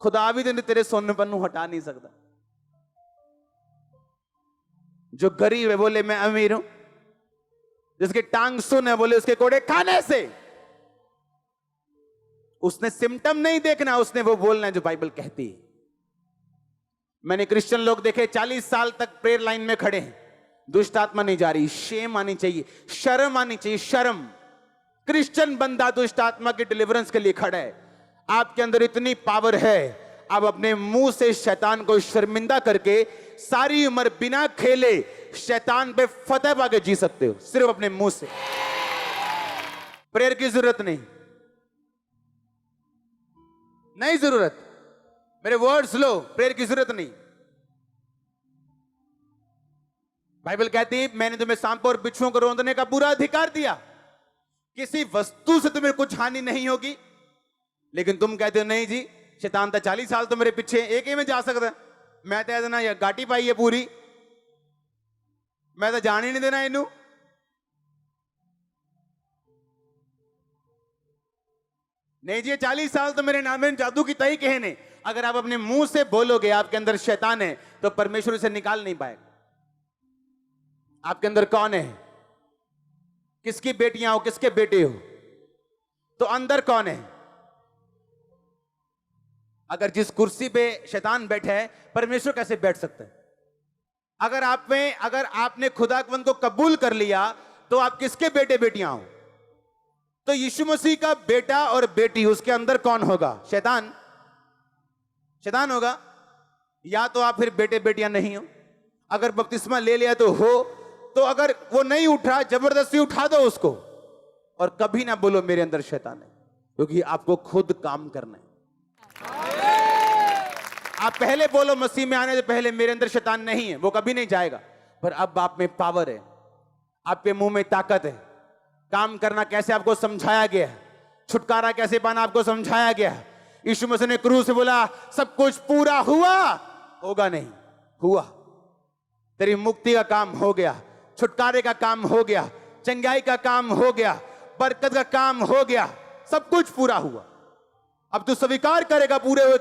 खुदा भी तेरे सुनपन नू हटा नहीं सकता। जो गरीब है बोले मैं अमीर हूं, जिसकी टांग सुन है बोले उसके कोड़े खाने से। उसने सिम्टम नहीं देखना, उसने वो बोलना है जो बाइबल कहती है। मैंने क्रिश्चियन लोग देखे 40 साल तक प्रेयर लाइन में खड़े हैं, दुष्ट आत्मा नहीं जा रही। शेम आनी चाहिए, शर्म आनी चाहिए, शर्म। क्रिश्चियन बंदा दुष्ट आत्मा की डिलीवरेंस के लिए खड़ा है। आपके अंदर इतनी पावर है, आप अपने मुंह से शैतान को शर्मिंदा करके सारी उम्र बिना खेले शैतान पे फतेह पाके जी सकते हो, सिर्फ अपने मुंह से। प्रेयर की जरूरत नहीं, नहीं जरूरत। मेरे वर्ड्स लो, प्रेयर की जरूरत नहीं। बाइबल कहती है मैंने तुम्हें सांपों और बिच्छुओं को रौंदने का पूरा अधिकार दिया। किसी वस्तु से तुम्हें कुछ हानि नहीं होगी। लेकिन तुम कहते हो नहीं जी शैतान था 40 साल तो मेरे पीछे, एक ही में जा सकता है। मैं तो देना या गाटी पाई है पूरी, मैं तो जान ही नहीं देना इनू। नहीं जी 40 साल तो मेरे नाम में जादू की तई कहे ने। अगर आप अपने मुंह से बोलोगे आपके अंदर शैतान है, तो परमेश्वर इसे निकाल नहीं पाएगा। आपके अंदर कौन है? किसकी बेटियां हो, किसके बेटे हो, तो अंदर कौन है? अगर जिस कुर्सी पे शैतान बैठा है, परमेश्वर कैसे बैठ सकता है? अगर आपने खुदावंद को कबूल कर लिया, तो आप किसके बेटे बेटियां हो? तो यीशु मसीह का बेटा और बेटी, उसके अंदर कौन होगा? शैतान। शैतान होगा। या तो आप फिर बेटे बेटियां नहीं हो। अगर बपतिस्मा ले लिया तो हो, तो अगर वो नहीं उठा जबरदस्ती उठा दो उसको, और कभी ना बोलो मेरे अंदर शैतान है। क्योंकि आपको खुद काम करना है। आप पहले बोलो मसीह में आने से पहले मेरे अंदर शैतान नहीं है, वो कभी नहीं जाएगा। पर अब आप में पावर है, आपके मुंह में ताकत है। काम करना कैसे आपको समझाया गया है, छुटकारा कैसे पाना आपको समझाया गया है। यीशु मसीह ने क्रूस से बोला सब कुछ पूरा हुआ, होगा नहीं, हुआ। तेरी मुक्ति का काम हो गया, छुटकारे का काम हो गया, चंगाई का काम हो गया, बरकत का काम हो गया, सब कुछ पूरा हुआ। अब तू स्वीकार करेगा, पूरे हुए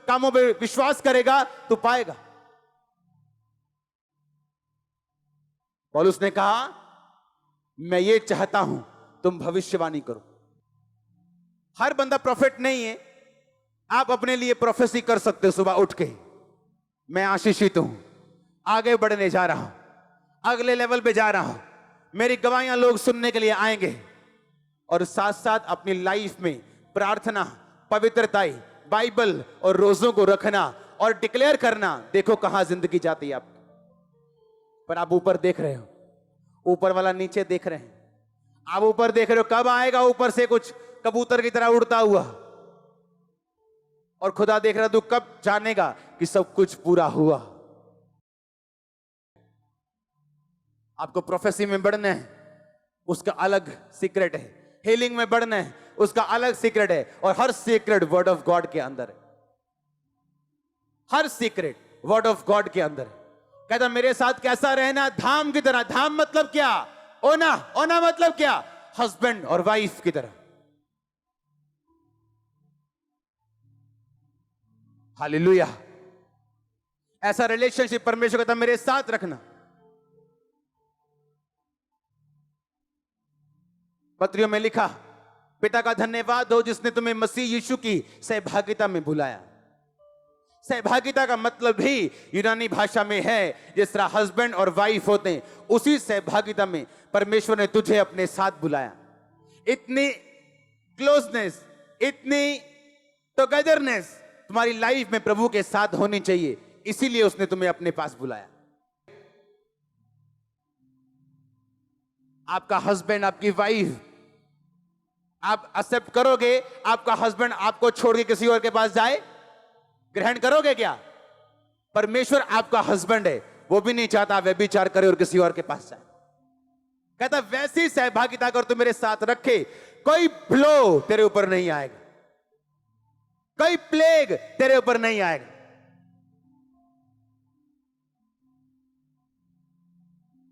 कामों पे विश्वास करेगा, तू पाएगा। पौलुस ने कहा मैं ये चाहता हूं तुम भविष्यवाणी करो। हर बंदा प्रोफेट नहीं है। आप अपने लिए प्रोफेसी कर सकते हो सुबह उठ के, मैं आशीषित हूं, आगे बढ़ने जा रहा हूं, अगले लेवल पे जा रहा हूं, मेरी गवाहियां लोग सुनने के लिए आएंगे। और साथ साथ अपनी लाइफ में प्रार्थना, पवित्रता, बाइबल और रोजों को रखना और डिक्लेयर करना। देखो कहां जिंदगी जाती है आपकी। पर आप ऊपर देख रहे हो, ऊपर वाला नीचे देख रहे हैं। आप ऊपर देख रहे हो, कब आएगा ऊपर से कुछ कबूतर की तरह उड़ता हुआ, और खुदा देख रहा, तू कब जानेगा कि सब कुछ पूरा हुआ। आपको प्रोफेसी में बढ़ना है, उसका अलग सीक्रेट है। हीलिंग में बढ़ना है, उसका अलग सीक्रेट है। और हर सीक्रेट वर्ड ऑफ गॉड के अंदर है। हर सीक्रेट वर्ड ऑफ गॉड के अंदर है। कहता मेरे साथ कैसा रहना, धाम की तरह। धाम मतलब क्या? ओना। ओना मतलब क्या? हस्बैंड और वाइफ की तरह। हालेलुया। ऐसा रिलेशनशिप परमेश्वर कहता मेरे साथ रखना। पत्रियों में लिखा, पिता का धन्यवाद हो जिसने तुम्हें मसीह यीशु की सहभागिता में बुलाया। सहभागिता का मतलब भी यूनानी भाषा में है, जिस तरह हस्बैंड और वाइफ होते हैं, उसी सहभागिता में परमेश्वर ने तुझे अपने साथ बुलाया। इतनी क्लोजनेस, इतनी टुगेदरनेस तुम्हारी लाइफ में प्रभु के साथ होनी चाहिए, इसीलिए उसने तुम्हें अपने पास बुलाया। आपका हस्बैंड, आपकी वाइफ, आप एक्सेप्ट करोगे आपका हस्बैंड आपको छोड़ के किसी और के पास जाए? ग्रहण करोगे क्या? परमेश्वर आपका हस्बैंड है, वो भी नहीं चाहता व्यभिचार करे और किसी और के पास जाए। कहता वैसी सहभागिता अगर तू मेरे साथ रखे, कोई ब्लो तेरे ऊपर नहीं आएगा, कोई प्लेग तेरे ऊपर नहीं आएगा।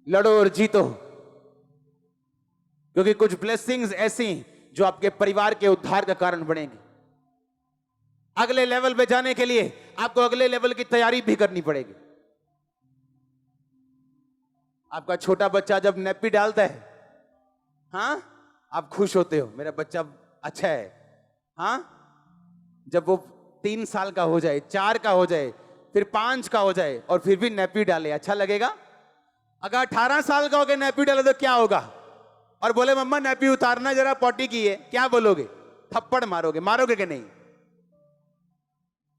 लड़ो और जीतो, क्योंकि कुछ ब्लेसिंग्स ऐसी जो आपके परिवार के उद्धार का कारण बनेंगे। अगले लेवल पे जाने के लिए आपको अगले लेवल की तैयारी भी करनी पड़ेगी। आपका छोटा बच्चा जब नैपी डालता है, हाँ, आप खुश होते हो, मेरा बच्चा अच्छा है। हाँ, जब वो 3 साल का हो जाए, 4 का हो जाए, फिर 5 का हो जाए और फिर भी नैपी डाले, अच्छा लगेगा? अगर 18 साल का हो गया नैपी डाले तो क्या होगा? और बोले मम्मा नैपी उतारना जरा, पॉटी की है, क्या बोलोगे? थप्पड़ मारोगे? मारोगे कि नहीं?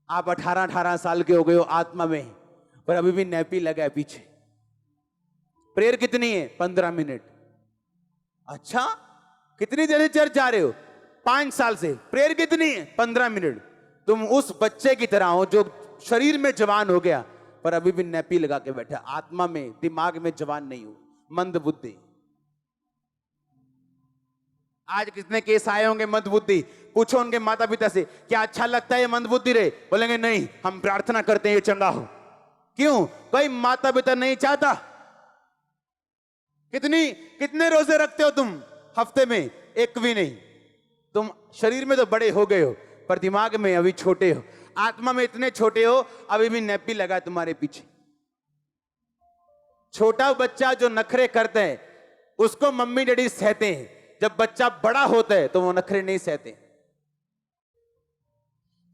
आप 18 साल के हो गए हो आत्मा में, पर अभी भी नैपी लगा है पीछे। प्रेयर कितनी है? 15 मिनट। अच्छा, कितनी देर से चर्च जा रहे हो? 5 साल से। प्रेयर कितनी है? 15 मिनट। तुम उस बच्चे की तरह हो जो शरीर में जवान हो गया पर अभी भी नैपी लगा के बैठा, आत्मा में, दिमाग में जवान नहीं हो, मंद बुद्धि। आज कितने केस आए होंगे मंद बुद्धि? पूछो उनके माता पिता से, क्या अच्छा लगता है ये मंद बुद्धि रे? बोलेंगे नहीं, हम प्रार्थना करते हैं ये चंगा हो। क्यों? कोई माता पिता नहीं चाहता। कितने रोजे रखते हो तुम हफ्ते में? एक भी नहीं। तुम शरीर में तो बड़े हो गए हो पर दिमाग में अभी छोटे हो, आत्मा में इतने छोटे हो, अभी भी नैपी लगा है तुम्हारे पीछे। छोटा बच्चा जो नखरे करते हैं उसको मम्मी डैडी सहते हैं, जब बच्चा बड़ा होता है तो वो नखरे नहीं सहते।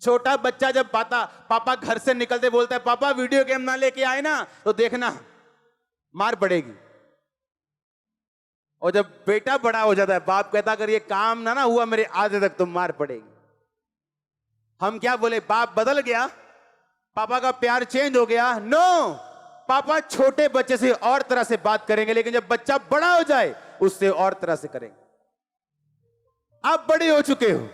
छोटा बच्चा जब पापा घर से निकलते बोलता है पापा वीडियो गेम ना लेके आए ना, तो देखना मार पड़ेगी। और जब बेटा बड़ा हो जाता है, बाप कहता अगर ये काम ना हुआ मेरे आधे तक तो मार पड़ेगी। हम क्या बोले? बाप बदल गया, पापा का प्यार चेंज हो गया? नो, पापा छोटे बच्चे से और तरह से बात करेंगे, लेकिन जब बच्चा बड़ा हो जाए उससे और तरह से करेंगे। आप बड़े हो चुके हो,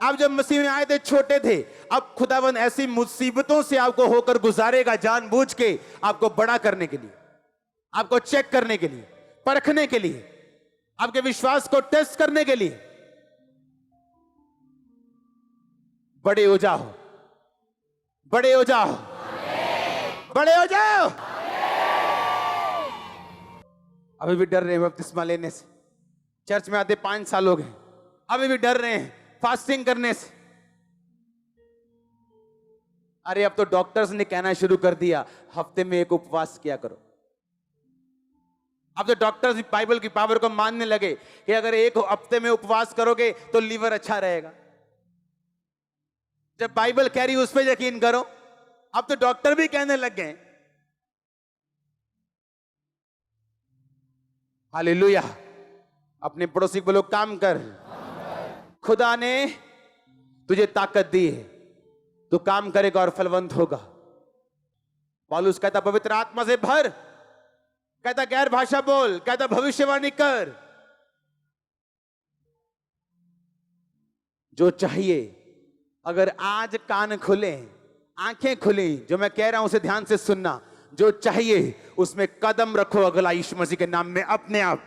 आप जब मसीह में आए थे छोटे थे, अब खुदावन ऐसी मुसीबतों से आपको होकर गुजारेगा जानबूझ के, आपको बड़ा करने के लिए, आपको चेक करने के लिए, परखने के लिए, आपके विश्वास को टेस्ट करने के लिए। बड़े हो जाओ, बड़े हो जाओ, बड़े हो जाओ। अभी भी डर रहे हैं बपतिस्मा लेने से। चर्च में आते 5 साल हो गए, अभी भी डर रहे हैं फास्टिंग करने से। अरे अब तो डॉक्टर्स ने कहना शुरू कर दिया हफ्ते में 1 उपवास किया करो। अब तो डॉक्टर्स भी बाइबल की पावर को मानने लगे कि अगर 1 हफ्ते में उपवास करोगे तो लीवर अच्छा रहेगा। जब बाइबल कह रही उस पर यकीन करो। अब तो डॉक्टर भी कहने लग गए। हालेलुया। अपने पड़ोसी को बोलो काम कर, खुदा ने तुझे ताकत दी है, तू काम करेगा और फलवंत होगा। पौलुस कहता पवित्र आत्मा से भर, कहता गैर भाषा बोल, कहता भविष्यवाणी कर। जो चाहिए, अगर आज कान खुले, आंखें खुली, जो मैं कह रहा हूं उसे ध्यान से सुनना। जो चाहिए उसमें कदम रखो अगला, यीशु मसीह के नाम में अपने आप।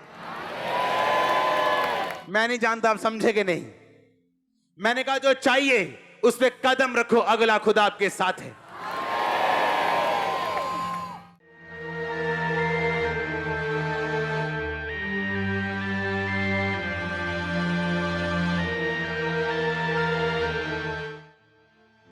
मैं नहीं जानता आप समझेंगे नहीं। मैंने कहा जो चाहिए उस पे कदम रखो, अगला खुदा आपके साथ है।